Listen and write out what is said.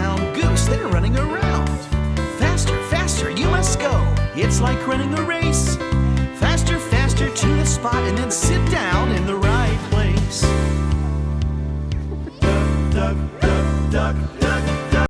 found Goose there running around. Faster, faster, you must go. It's like running a race. Faster, faster to the spot and then sit down in the right place. Duck, duck, duck, duck, duck.